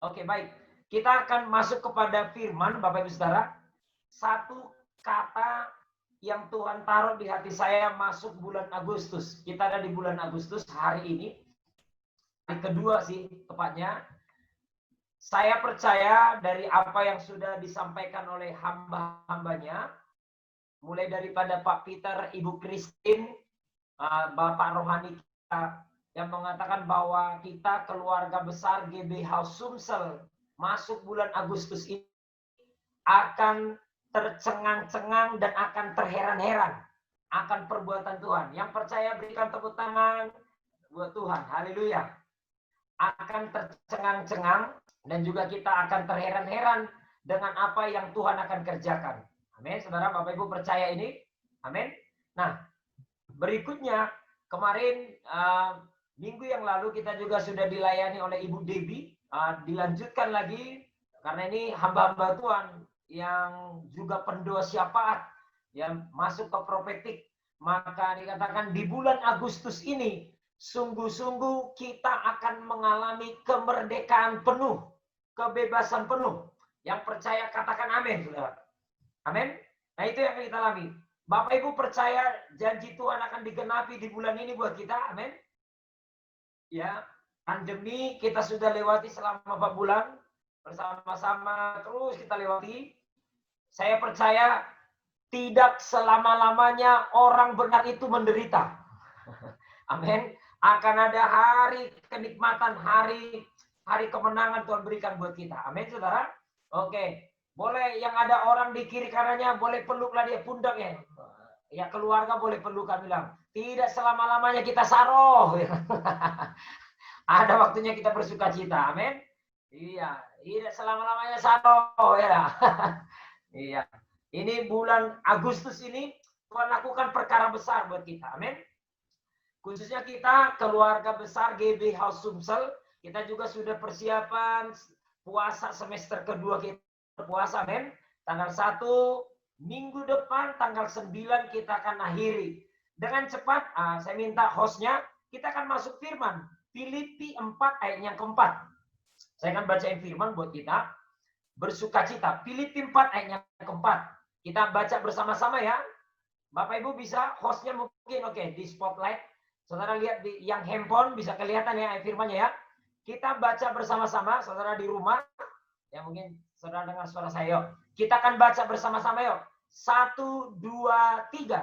Oke, baik. Kita akan masuk kepada firman, Bapak Ibu Saudara. Satu kata yang Tuhan taruh di hati saya masuk bulan Agustus. Kita ada di bulan Agustus hari ini. Hari kedua sih tepatnya. Saya percaya dari apa yang sudah disampaikan oleh hamba-hambanya, mulai daripada Pak Peter, Ibu Christine, Bapak Rohani kita, yang mengatakan bahwa kita keluarga besar GB House Sumsel masuk bulan Agustus ini akan tercengang-cengang dan akan terheran-heran akan perbuatan Tuhan. Yang percaya berikan tepuk tangan buat Tuhan. Haleluya. Akan tercengang-cengang dan juga kita akan terheran-heran dengan apa yang Tuhan akan kerjakan. Amin. Saudara, Bapak Ibu percaya ini? Amin. Nah, berikutnya kemarin minggu yang lalu kita juga sudah dilayani oleh Ibu Debbie. Dilanjutkan lagi karena ini hamba-hamba Tuhan yang juga pendoa syafaat yang masuk ke profetik. Maka dikatakan di bulan Agustus ini sungguh-sungguh kita akan mengalami kemerdekaan penuh, kebebasan penuh. Yang percaya katakan amin, saudara. Amin. Nah, itu yang kita alami. Bapak Ibu percaya janji Tuhan akan digenapi di bulan ini buat kita. Amin. Ya, pandemi kita sudah lewati selama 4 bulan. Bersama-sama terus kita lewati. Saya percaya tidak selama-lamanya orang benar itu menderita. Amin. Akan ada hari kenikmatan, hari kemenangan Tuhan berikan buat kita. Amin, saudara. Oke. Boleh yang ada orang di kiri kanannya, boleh peluklah dia pundaknya. Ya, keluarga boleh pelukan bilang. Tidak selama-lamanya kita saroh. Ada waktunya kita bersuka cita. Amin. Iya. Tidak selama-lamanya saroh. Ya. Iya. Ini bulan Agustus ini Tuhan lakukan perkara besar buat kita. Amin. Khususnya kita keluarga besar GB House Sumsel, kita juga sudah persiapan puasa semester kedua kita puasa, men. Tanggal 1 minggu depan, tanggal 9 kita akan akhiri. Dengan cepat, saya minta hostnya, kita akan masuk firman. Filipi 4 ayat yang keempat. Saya akan bacain firman buat kita. Bersukacita. Filipi 4 ayat yang keempat. Kita baca bersama-sama ya. Bapak Ibu bisa, hostnya mungkin oke di spotlight. Saudara lihat di yang handphone bisa kelihatan ya firmannya ya. Kita baca bersama-sama, saudara di rumah. Ya mungkin saudara dengar suara saya. Yuk. Kita akan baca bersama-sama yuk. 1, 2, 3.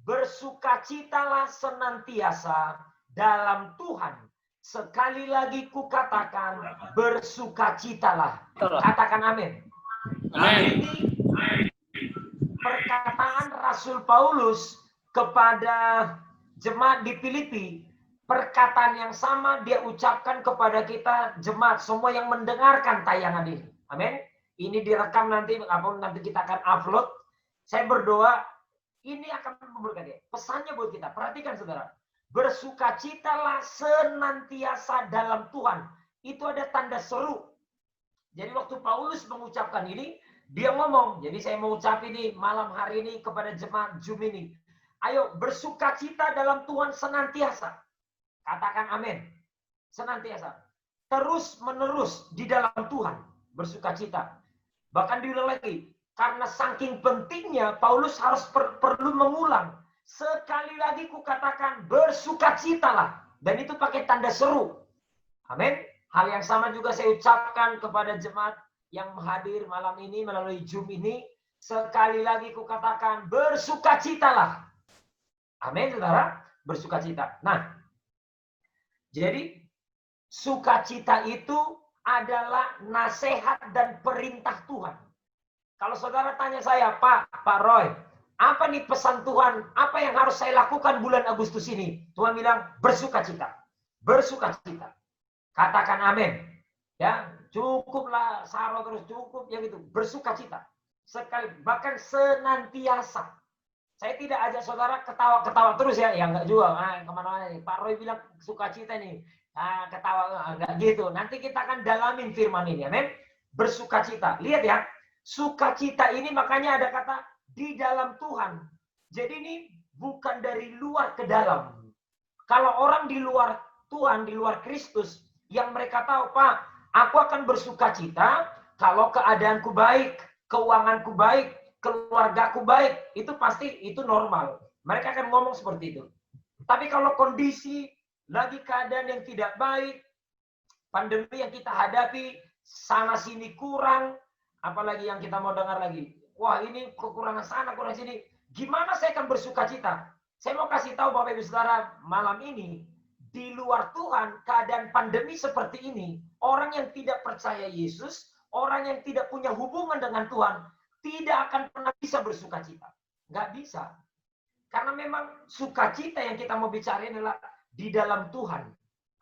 Bersukacitalah senantiasa dalam Tuhan. Sekali lagi kukatakan bersukacitalah. Katakan amin. Amin. Ini perkataan Rasul Paulus kepada jemaat di Filipi, perkataan yang sama dia ucapkan kepada kita jemaat semua yang mendengarkan tayangan ini. Amin. Ini direkam nanti, nanti kita akan upload. Saya berdoa ini akan memberkati. Pesannya buat kita. Perhatikan saudara. Bersukacitalah senantiasa dalam Tuhan. Itu ada tanda seru. Jadi waktu Paulus mengucapkan ini, dia ngomong. Jadi saya mau ucap ini malam hari ini kepada jemaat Zoom ini. Ayo bersukacita dalam Tuhan senantiasa. Katakan amin. Senantiasa. Terus menerus di dalam Tuhan. Bersukacita. Bahkan diulang lagi. Karena saking pentingnya Paulus harus perlu mengulang. Sekali lagi kukatakan bersukacitalah. Dan itu pakai tanda seru. Amin. Hal yang sama juga saya ucapkan kepada jemaat yang hadir malam ini melalui Zoom ini. Sekali lagi kukatakan bersukacitalah. Amin, saudara. Bersukacita. Nah, jadi sukacita itu adalah nasihat dan perintah Tuhan. Kalau saudara tanya saya, Pak Roy, apa nih pesan Tuhan? Apa yang harus saya lakukan bulan Agustus ini? Tuhan bilang bersukacita. Bersukacita. Katakan amin. Ya, cukuplah saro terus cukup ya gitu. Bersukacita. Sekali bahkan senantiasa. Saya tidak ajak saudara ketawa-ketawa terus ya. Ya enggak juga. Kemana-mana nih. Pak Roy bilang sukacita nih. Ketawa. Enggak gitu. Nanti kita akan dalamin firman ini. Amin. Bersukacita. Lihat ya. Sukacita ini makanya ada kata di dalam Tuhan. Jadi ini bukan dari luar ke dalam. Kalau orang di luar Tuhan, di luar Kristus, yang mereka tahu, Pak, Aku akan bersukacita kalau keadaanku baik, keuanganku baik, keluargaku baik. Itu pasti itu normal. Mereka akan ngomong seperti itu. Tapi kalau kondisi lagi keadaan yang tidak baik, pandemi yang kita hadapi, sana sini kurang, apalagi yang kita mau dengar lagi. Wah, ini kekurangan sana, kurang sini. Gimana saya akan bersukacita? Saya mau kasih tahu Bapak Ibu Saudara malam ini, di luar Tuhan, keadaan pandemi seperti ini, orang yang tidak percaya Yesus, orang yang tidak punya hubungan dengan Tuhan, tidak akan pernah bisa bersukacita. Nggak bisa. Karena memang sukacita yang kita mau bicara adalah di dalam Tuhan.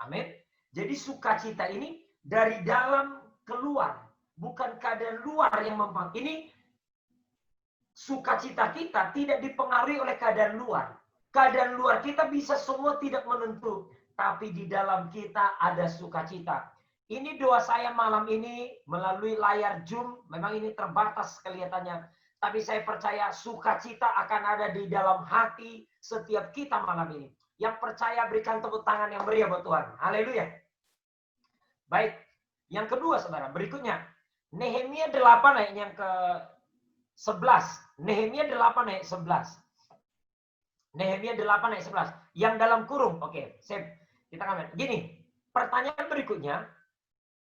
Amin. Jadi sukacita ini dari dalam keluar, bukan keadaan luar yang mempengaruhi. Ini sukacita kita tidak dipengaruhi oleh keadaan luar. Keadaan luar kita bisa semua tidak menentu, tapi di dalam kita ada sukacita. Ini doa saya malam ini melalui layar Zoom, memang ini terbatas kelihatannya, tapi saya percaya sukacita akan ada di dalam hati setiap kita malam ini. Yang percaya berikan tepuk tangan yang meriah buat Tuhan. Haleluya. Baik, yang kedua saudara, berikutnya. Nehemia 8 ayat yang ke-11. Nehemia 8 ayat 11. Nehemia 8 ayat 11. Yang dalam kurung. Oke, kita akan gini. Pertanyaan berikutnya,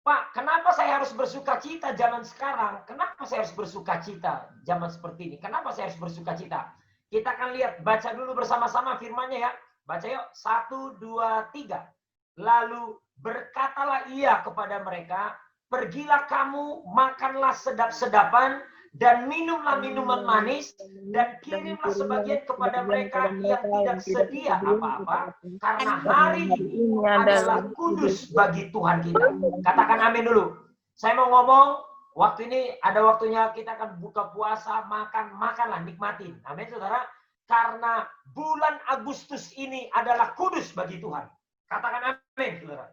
Pak, kenapa saya harus bersukacita zaman sekarang? Kenapa saya harus bersukacita zaman seperti ini? Kenapa saya harus bersukacita? Kita akan lihat, baca dulu bersama-sama firman-Nya ya. Baca yuk, 1, 2, 3. Lalu berkatalah ia kepada mereka, pergilah kamu, makanlah sedap-sedapan, dan minumlah minuman manis, dan kirimlah sebagian kepada mereka yang tidak sedia apa-apa, karena hari ini adalah kudus bagi Tuhan kita. Katakan amin dulu. Saya mau ngomong, waktu ini ada waktunya kita akan buka puasa, makanlah, nikmatin. Amin saudara. Karena bulan Agustus ini adalah kudus bagi Tuhan. Katakan amin saudara.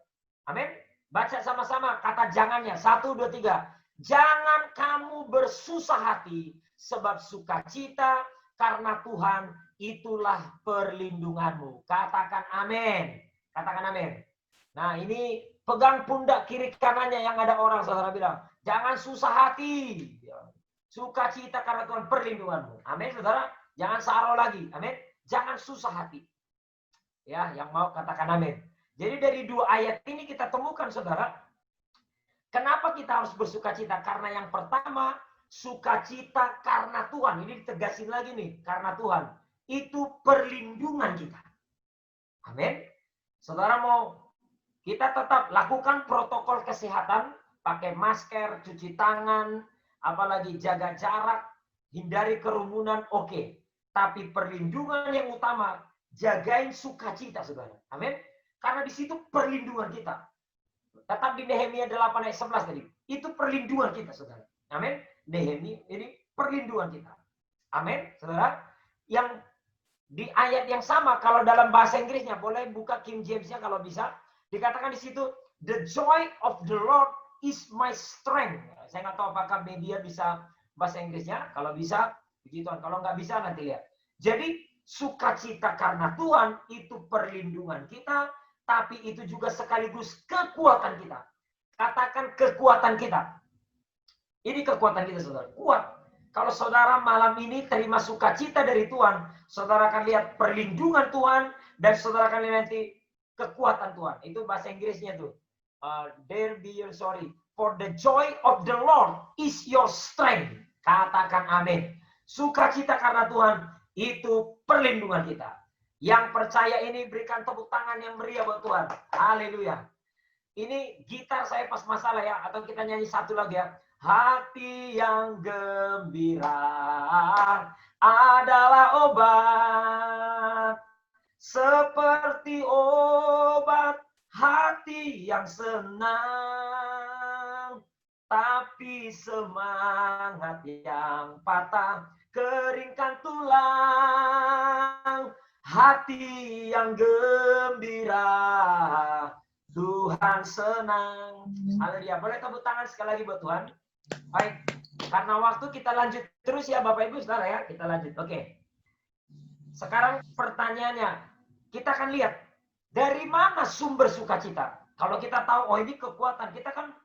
Amin. Baca sama-sama kata jangannya. 1, 2, 3. Jangan kamu bersusah hati sebab sukacita karena Tuhan itulah perlindunganmu. Katakan amin. Katakan amin. Nah ini pegang pundak kiri kanannya yang ada orang saudara bilang. Jangan susah hati. Sukacita karena Tuhan perlindunganmu. Amin saudara. Jangan saro lagi. Amin. Jangan susah hati. Ya, yang mau katakan amin. Jadi dari 2 ayat ini kita temukan saudara. Kenapa kita harus bersukacita? Karena yang pertama, sukacita karena Tuhan. Ini ditegasin lagi nih, karena Tuhan. Itu perlindungan kita. Amin. Saudara mau, kita tetap lakukan protokol kesehatan, pakai masker, cuci tangan, apalagi jaga jarak, hindari kerumunan, oke. Tapi perlindungan yang utama, jagain sukacita, saudara. Amin. Karena di situ perlindungan kita. Tetap di Nehemia 8 ayat 11 tadi. Itu perlindungan kita, saudara. Amin. Nehemia ini perlindungan kita. Amin, saudara. Yang di ayat yang sama, kalau dalam bahasa Inggrisnya, boleh buka King James-nya kalau bisa. Dikatakan di situ, the joy of the Lord is my strength. Saya nggak tahu apakah media bisa bahasa Inggrisnya. Kalau bisa, puji Tuhan. Kalau nggak bisa, nanti lihat. Jadi, sukacita karena Tuhan itu perlindungan kita. Tapi itu juga sekaligus kekuatan kita. Katakan kekuatan kita. Ini kekuatan kita, saudara. Kuat. Kalau saudara malam ini terima sukacita dari Tuhan, saudara akan lihat perlindungan Tuhan, dan saudara akan lihat nanti kekuatan Tuhan. Itu bahasa Inggrisnya tuh. For the joy of the Lord is your strength. Katakan amin. Sukacita karena Tuhan, itu perlindungan kita. Yang percaya ini berikan tepuk tangan yang meriah buat Tuhan. Haleluya. Ini gitar saya pas masalah ya. Atau kita nyanyi satu lagi ya. Hati yang gembira adalah obat. Seperti obat hati yang senang. Tapi semangat yang patah keringkan tulang. Hati yang gembira, Tuhan senang. Haleluya. Boleh tepuk tangan sekali lagi buat Tuhan. Baik, karena waktu kita lanjut terus ya Bapak Ibu Saudara ya. Kita lanjut. Oke. Sekarang pertanyaannya, kita akan lihat dari mana sumber sukacita. Kalau kita tahu, oh ini kekuatan, kita kan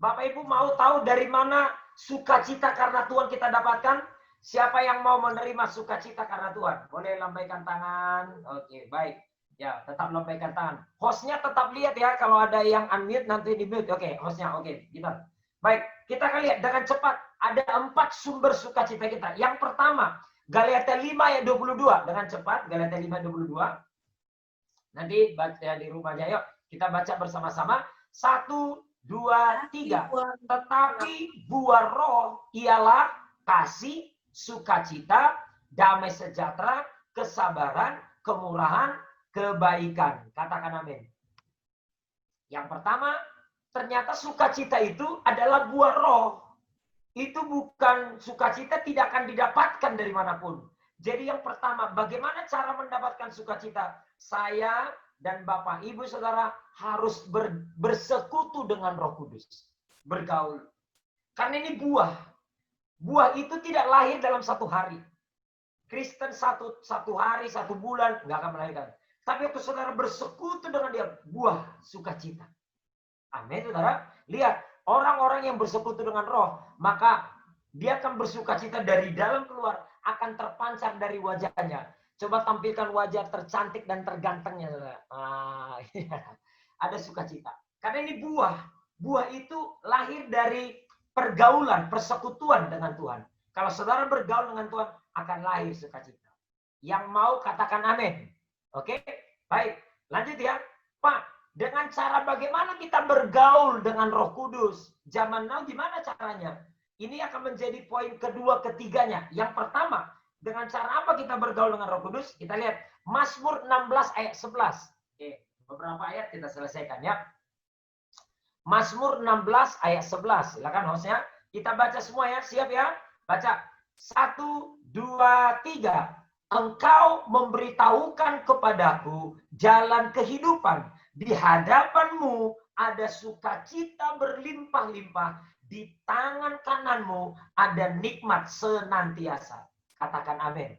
Bapak Ibu mau tahu dari mana sukacita karena Tuhan kita dapatkan? Siapa yang mau menerima sukacita karena Tuhan? Boleh lambaikan tangan. Oke, baik. Ya, tetap lambaikan tangan. Hostnya tetap lihat ya. Kalau ada yang unmute, nanti di mute. Oke, hostnya. Oke, kita. Baik, kita akan lihat dengan cepat. Ada 4 sumber sukacita kita. Yang pertama, Galatia 5 ayat 22. Dengan cepat, Galatia 5 ayat 22. Nanti baca di rumah aja, yuk. Kita baca bersama-sama. 1, 2, 3. Tetapi buah roh ialah kasih, sukacita, damai sejahtera, kesabaran, kemurahan, kebaikan. Katakan amin. Yang pertama, ternyata sukacita itu adalah buah roh. Itu bukan sukacita tidak akan didapatkan dari manapun. Jadi yang pertama, bagaimana cara mendapatkan sukacita? Saya dan Bapak, Ibu, Saudara harus bersekutu dengan Roh Kudus. Bergaul. Karena ini buah. Buah itu tidak lahir dalam 1 hari. Kristen satu hari, 1 bulan, nggak akan melahirkan. Tapi waktu saudara bersekutu dengan dia, buah sukacita. Amin, saudara. Lihat, orang-orang yang bersekutu dengan roh, maka dia akan bersukacita dari dalam keluar, akan terpancar dari wajahnya. Coba tampilkan wajah tercantik dan tergantengnya, saudara. Iya. Ada sukacita. Karena ini buah. Buah itu lahir dari pergaulan, persekutuan dengan Tuhan. Kalau saudara bergaul dengan Tuhan, akan lahir sukacita. Yang mau katakan amin. Oke? Baik. Lanjut ya. Pak, dengan cara bagaimana kita bergaul dengan Roh Kudus? Zaman now gimana caranya? Ini akan menjadi poin kedua, ketiganya. Yang pertama, dengan cara apa kita bergaul dengan Roh Kudus? Kita lihat Mazmur 16 ayat 11. Oke, beberapa ayat kita selesaikan ya. Mazmur 16 ayat 11. Silakan hostnya. Kita baca semua ya. Siap ya? Baca. 1, 2, 3. Engkau memberitahukan kepadaku jalan kehidupan. Di hadapanmu ada sukacita berlimpah-limpah. Di tangan kananmu ada nikmat senantiasa. Katakan amin.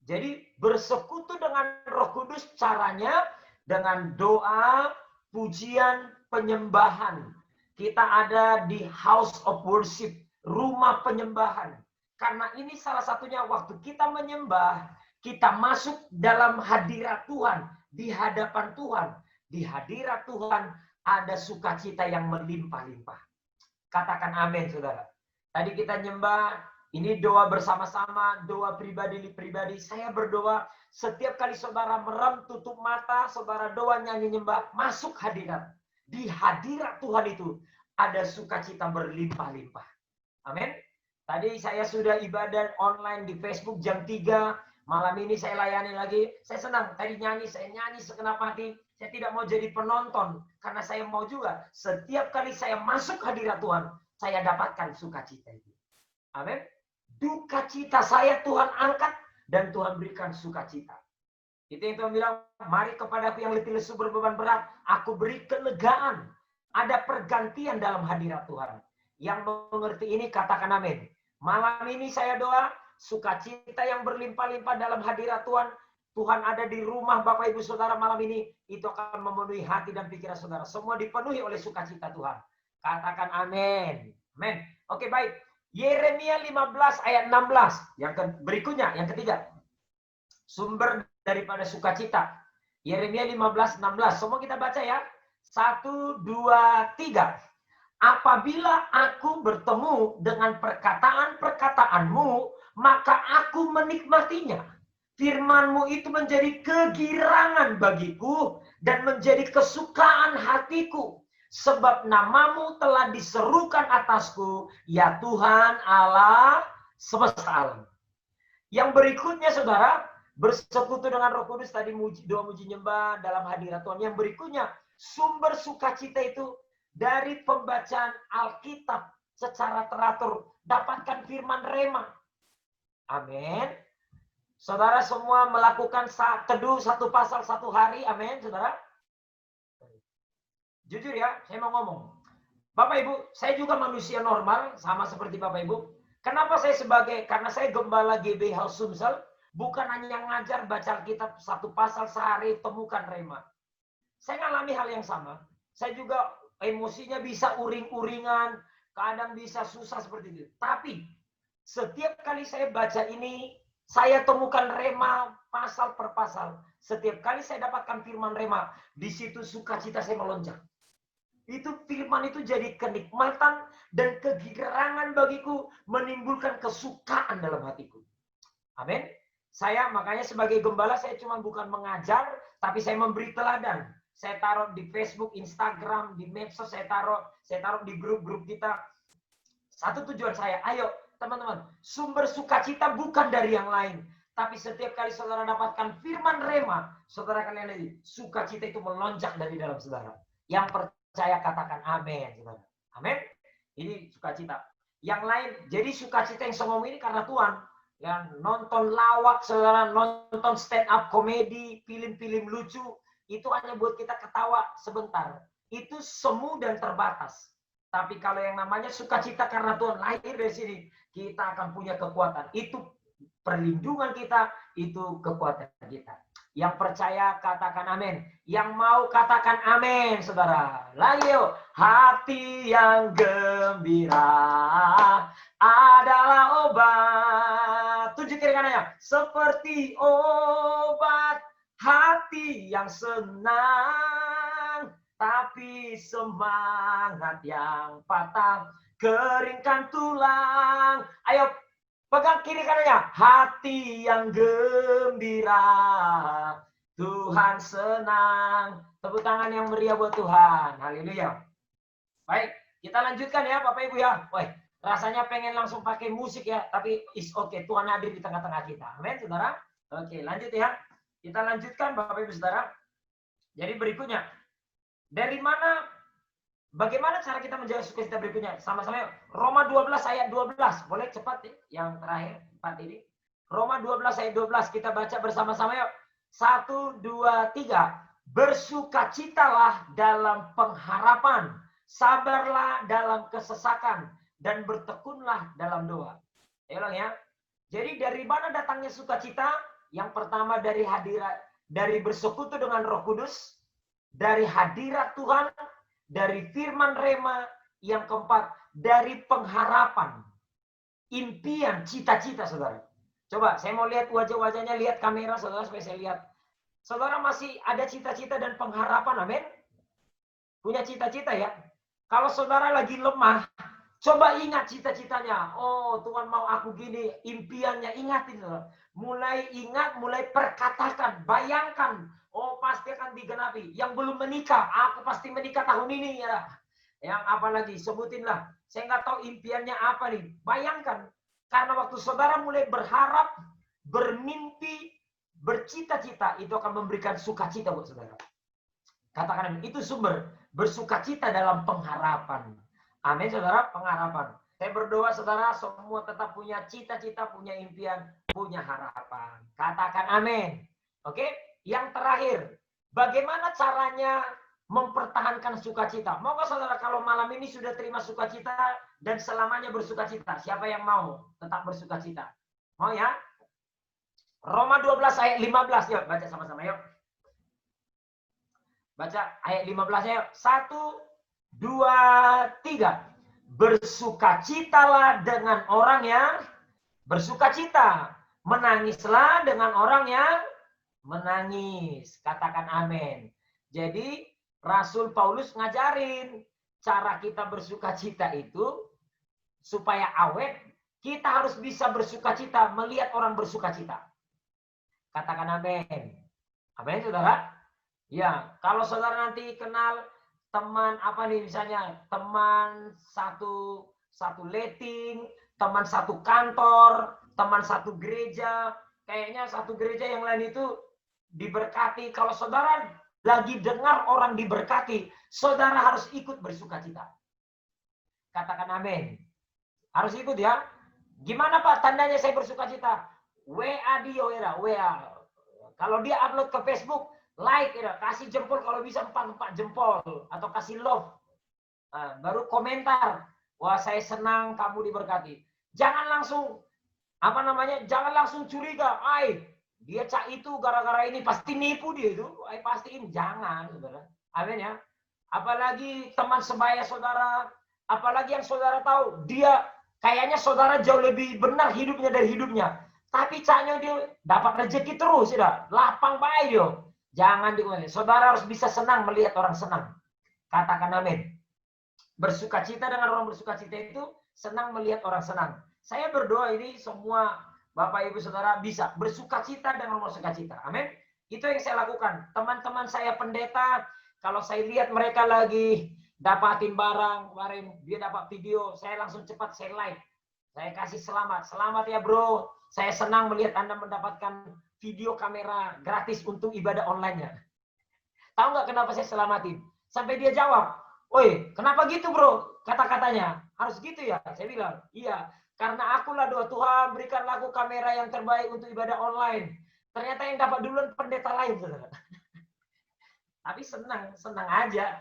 Jadi bersekutu dengan Roh Kudus caranya dengan doa, pujian, penyembahan. Kita ada di house of worship, rumah penyembahan. Karena ini salah satunya waktu kita menyembah, kita masuk dalam hadirat Tuhan, di hadapan Tuhan. Di hadirat Tuhan ada sukacita yang melimpah-limpah. Katakan amin, saudara. Tadi kita nyembah, ini doa bersama-sama, doa pribadi-pribadi. Saya berdoa, setiap kali saudara merem, tutup mata, saudara doa, nyanyi, nyembah, masuk hadirat. Di hadirat Tuhan itu ada sukacita berlimpah-limpah. Amin. Tadi saya sudah ibadah online di Facebook jam 3. Malam ini saya layani lagi. Saya senang. Tadi saya nyanyi segenap hati. Saya tidak mau jadi penonton. Karena saya mau juga. Setiap kali saya masuk hadirat Tuhan, saya dapatkan sukacita itu. Amin. Duka cita saya Tuhan angkat. Dan Tuhan berikan sukacita. Itu yang Tuhan bilang, mari kepadaku yang letih lesu berbeban berat, aku beri kelegaan. Ada pergantian dalam hadirat Tuhan. Yang mengerti ini katakan amin. Malam ini saya doa, sukacita yang berlimpah-limpah dalam hadirat Tuhan. Tuhan ada di rumah Bapak Ibu Saudara malam ini, itu akan memenuhi hati dan pikiran saudara. Semua dipenuhi oleh sukacita Tuhan. Katakan amin. Amin. Oke, baik. Yeremia 15 ayat 16. Yang berikutnya, yang ketiga. Sumber daripada sukacita. Yeremia 15:16. Semua kita baca ya. 1, 2, 3. Apabila aku bertemu dengan perkataan-perkataanmu, maka aku menikmatinya. Firman-Mu itu menjadi kegirangan bagiku dan menjadi kesukaan hatiku. Sebab nama-Mu telah diserukan atasku, ya Tuhan Allah semesta alam. Yang berikutnya saudara, bersekutu dengan Roh Kudus, tadi doa muji nyembah dalam hadirat Tuhan. Yang berikutnya, sumber sukacita itu dari pembacaan Alkitab secara teratur. Dapatkan firman rema. Amin. Saudara semua melakukan teduh 1 pasal 1 hari. Amin, saudara. Jujur ya, saya mau ngomong. Bapak Ibu, saya juga manusia normal, sama seperti Bapak Ibu. Kenapa saya karena saya gembala GBH Sumsel, bukan hanya ngajar baca Alkitab 1 pasal sehari, temukan rema. Saya ngalami hal yang sama. Saya juga emosinya bisa uring-uringan, kadang bisa susah seperti itu. Tapi setiap kali saya baca ini, saya temukan rema pasal per pasal. Setiap kali saya dapatkan firman rema, di situ sukacita saya melonjak. Itu firman itu jadi kenikmatan dan kegirangan bagiku, menimbulkan kesukaan dalam hatiku. Amin. Saya makanya sebagai gembala saya cuma bukan mengajar, tapi saya memberi teladan. Saya taruh di Facebook, Instagram, di medsos, saya taruh di grup-grup kita. Satu tujuan saya, ayo teman-teman, sumber sukacita bukan dari yang lain. Tapi setiap kali saudara dapatkan firman rema, saudara kalian lihat, sukacita itu melonjak dari dalam saudara. Yang percaya katakan amin, saudara. Amin. Ini sukacita. Yang lain, jadi sukacita yang saya ngomong ini karena Tuhan. Yang nonton lawak, saudara, nonton stand up komedi, film-film lucu, itu hanya buat kita ketawa sebentar. Itu semu dan terbatas. Tapi kalau yang namanya sukacita karena Tuhan lahir dari sini, kita akan punya kekuatan. Itu perlindungan kita, itu kekuatan kita. Yang percaya katakan amin. Yang mau katakan amin, saudara. Lagi yuk. Hati yang gembira adalah obat. Tujuh kiri kanannya. Seperti obat. Hati yang senang. Tapi semangat yang patah. Keringkan tulang. Ayo. Pegang kiri kanannya. Hati yang gembira. Tuhan senang. Tepuk tangan yang meriah buat Tuhan. Haleluya. Baik, kita lanjutkan ya Bapak Ibu ya. Woi, rasanya pengen langsung pakai musik ya. Tapi is okay. Tuhan hadir di tengah-tengah kita. Amin, saudara. Oke, lanjut ya. Kita lanjutkan Bapak Ibu saudara. Jadi berikutnya. Dari mana? Bagaimana cara kita menjaga sukacita berikutnya? Sama-sama yuk. Roma 12 ayat 12. Boleh cepat ya? Yang terakhir, 4 ini. Roma 12 ayat 12. Kita baca bersama-sama yuk. 1, 2, 3. Bersukacitalah dalam pengharapan. Sabarlah dalam kesesakan. Dan bertekunlah dalam doa. Ayo ulang ya. Jadi dari mana datangnya sukacita? Yang pertama dari hadirat. Dari bersekutu dengan Roh Kudus. Dari hadirat Tuhan. Dari firman rema. Yang keempat, dari pengharapan. Impian, cita-cita saudara. Coba saya mau lihat wajah-wajahnya, lihat kamera saudara supaya saya lihat. Saudara masih ada cita-cita dan pengharapan, amin? Punya cita-cita ya? Kalau saudara lagi lemah, coba ingat cita-citanya. Oh Tuhan mau aku gini, impiannya ingatin saudara. Mulai ingat, mulai perkatakan, bayangkan. Oh pasti akan digenapi. Yang belum menikah, aku pasti menikah tahun ini ya. Yang apa lagi? Sebutinlah. Saya nggak tahu impiannya apa nih. Bayangkan. Karena waktu saudara mulai berharap, bermimpi, bercita-cita, itu akan memberikan sukacita buat saudara. Katakan itu sumber bersukacita dalam pengharapan. Amin saudara, pengharapan. Saya berdoa saudara semua tetap punya cita-cita, punya impian, punya harapan. Katakan amin. Oke? Yang terakhir, bagaimana caranya mempertahankan sukacita? Moga saudara kalau malam ini sudah terima sukacita dan selamanya bersukacita. Siapa yang mau tetap bersukacita? Mau ya? Roma 12 ayat 15. Yuk baca sama-sama yuk. Baca ayat 15 yuk. 1, 2, 3. Bersukacitalah dengan orang yang bersukacita. Menangislah dengan orang yang menangis. Katakan amin. Jadi Rasul Paulus ngajarin cara kita bersukacita itu supaya awet, kita harus bisa bersukacita melihat orang bersukacita. Katakan amin. Amin saudara? Ya, kalau saudara nanti kenal teman apa nih misalnya, teman satu letting, teman satu kantor, teman satu gereja, kayaknya satu gereja yang lain itu diberkati. Kalau saudara lagi dengar orang diberkati, saudara harus ikut bersukacita. Katakan amin. Harus ikut ya. Gimana Pak tandanya saya bersukacita? WA dia, WA. Kalau dia upload ke Facebook, like, kasih jempol kalau bisa 4 jempol. Atau kasih love. Nah, baru komentar. Wah saya senang kamu diberkati. Jangan langsung, jangan langsung curiga. Dia cak itu gara-gara ini pasti nipu dia itu. Pastiin jangan, saudara. Amin ya. Apalagi teman sebaya saudara, apalagi yang saudara tahu, dia kayaknya saudara jauh lebih benar hidupnya dari hidupnya. Tapi caknya dia dapat rezeki terus, sudah lapang baik dia. Jangan dikurangi. Saudara harus bisa senang melihat orang senang. Katakan amin. Bersukacita dengan orang bersukacita itu senang melihat orang senang. Saya berdoa ini semua Bapak Ibu Saudara bisa bersukacita dengan orang bersukacita. Amin. Itu yang saya lakukan. Teman-teman saya pendeta, kalau saya lihat mereka lagi dapatin barang, kemarin dia dapat video, saya langsung cepat saya like. Saya kasih selamat. Selamat ya bro. Saya senang melihat Anda mendapatkan video kamera gratis untuk ibadah online-nya. Tahu nggak kenapa saya selamatin? Sampai dia jawab, "Oi, kenapa gitu bro?" Kata-katanya. Harus gitu ya? Saya bilang, iya. Karena akulah doa Tuhan, berikanlah aku kamera yang terbaik untuk ibadah online. Ternyata yang dapat duluan pendeta lain, saudara. Tapi senang aja.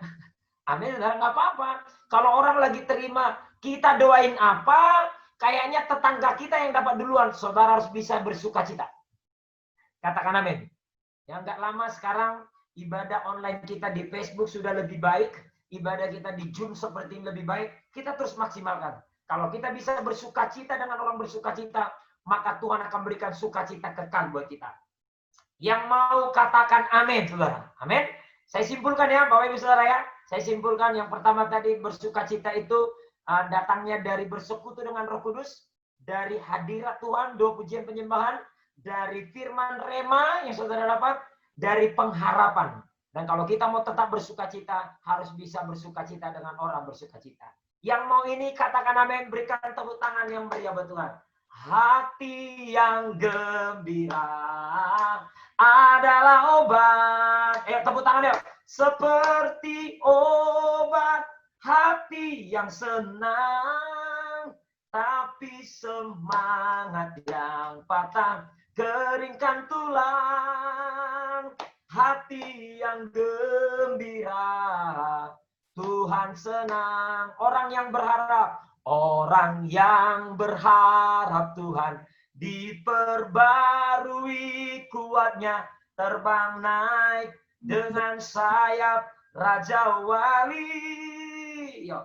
Amin, saudara, nggak apa-apa. Kalau orang lagi terima, kita doain apa, kayaknya tetangga kita yang dapat duluan. Saudara harus bisa bersukacita. Katakan amin. Yang nggak lama sekarang, ibadah online kita di Facebook sudah lebih baik. Ibadah kita di Zoom seperti lebih baik. Kita terus maksimalkan. Kalau kita bisa bersukacita dengan orang bersukacita, maka Tuhan akan berikan sukacita kekal buat kita. Yang mau katakan amin, saudara. Amin. Saya simpulkan ya, Bapak Ibu Saudara ya. Saya simpulkan yang pertama tadi bersukacita itu datangnya dari bersekutu dengan Roh Kudus, dari hadirat Tuhan, doa pujian penyembahan, dari firman rema yang saudara dapat, dari pengharapan. Dan kalau kita mau tetap bersukacita, harus bisa bersukacita dengan orang bersukacita. Yang mau ini katakan amin, berikan tepuk tangan yang meriah buat Tuhan. Hati yang gembira adalah obat. Tepuk tangan yuk. Seperti obat hati yang senang, tapi semangat yang patah keringkan tulang. Hati yang gembira, Tuhan senang. Orang yang berharap Tuhan diperbarui kuatnya, terbang naik dengan sayap Raja Wali. Yo.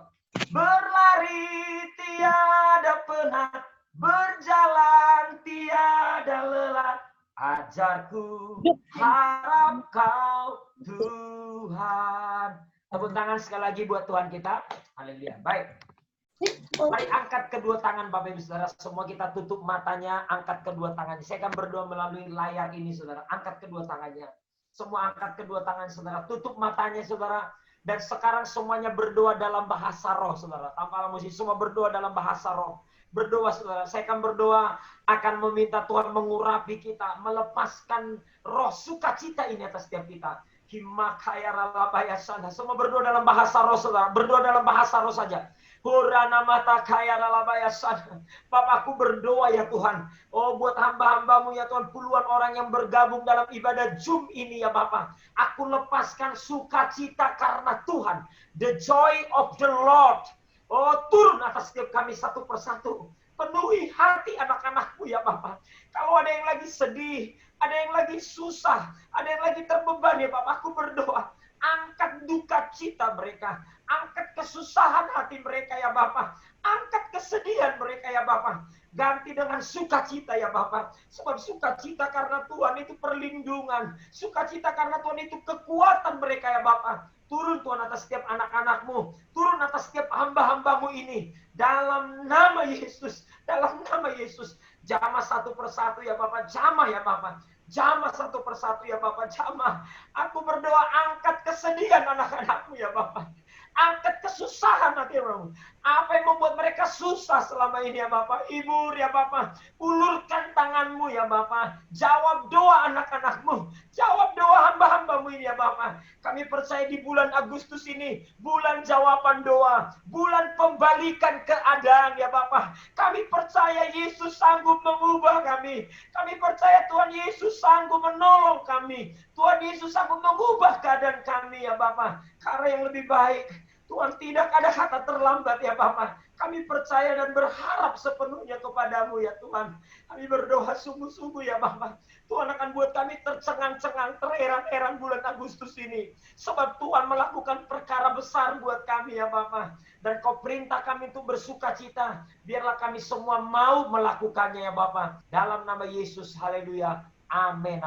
Berlari tiada penat, berjalan tiada lelah, ajarku harap kau Tuhan. Tepuk tangan sekali lagi buat Tuhan kita. Haleluya. Baik. Mari angkat kedua tangan Bapak Ibu Saudara. Semua kita tutup matanya, angkat kedua tangannya. Saya akan berdoa melalui layar ini Saudara. Angkat kedua tangannya. Semua angkat kedua tangan Saudara. Tutup matanya Saudara. Dan sekarang semuanya berdoa dalam bahasa roh Saudara. Tanpa musik, semua berdoa dalam bahasa roh. Berdoa Saudara. Saya akan berdoa akan meminta Tuhan mengurapi kita, melepaskan roh sukacita ini atas setiap kita. Semua berdoa dalam bahasa roh Saudara. Berdoa dalam bahasa roh saja. Bapakku berdoa ya Tuhan. Oh buat hamba-hambamu ya Tuhan. Puluhan orang yang bergabung dalam ibadah Zoom ini ya Bapak. Aku lepaskan sukacita karena Tuhan. The joy of the Lord. Oh turun atas setiap kami satu persatu. Penuhi hati anak-anakmu ya Bapak. Kalau ada yang lagi sedih, ada yang lagi susah, ada yang lagi terbeban ya Bapak. Aku berdoa. Angkat duka cita mereka. Angkat kesusahan hati mereka ya Bapak. Angkat kesedihan mereka ya Bapak. Ganti dengan sukacita ya Bapak. Sebab sukacita karena Tuhan itu perlindungan. Sukacita karena Tuhan itu kekuatan mereka ya Bapak. Turun Tuhan atas setiap anak-anakmu. Turun atas setiap hamba-hambamu ini. Dalam nama Yesus. Dalam nama Yesus. Jamah satu persatu ya Bapak. Jamah ya Bapak. Jamah satu persatu ya Bapak, jamah. Aku berdoa angkat kesedihan anak-anakmu ya Bapak. Angkat kesusahan hatimu. Apa yang membuat mereka susah selama ini ya Bapak. Hibur ya Bapak. Ulurkan tanganmu ya Bapak. Jawab doa anak-anakmu. Jawab doa hamba-hambamu ini ya Bapak. Kami percaya di bulan Agustus ini. Bulan jawaban doa. Bulan pembalikan keadaan ya Bapak. Kami percaya Yesus sanggup mengubah kami. Kami percaya Tuhan Yesus sanggup menolong kami. Tuhan Yesus sanggup mengubah keadaan kami ya Bapak. Karena yang lebih baik Tuhan, tidak ada kata terlambat ya Bapa. Kami percaya dan berharap sepenuhnya kepadamu ya Tuhan. Kami berdoa sungguh-sungguh ya Bapa. Tuhan akan buat kami tercengang-cengang, terheran-heran bulan Agustus ini. Sebab Tuhan melakukan perkara besar buat kami ya Bapa. Dan Kau perintah kami untuk bersuka cita. Biarlah kami semua mau melakukannya ya Bapa. Dalam nama Yesus, haleluya. Amin.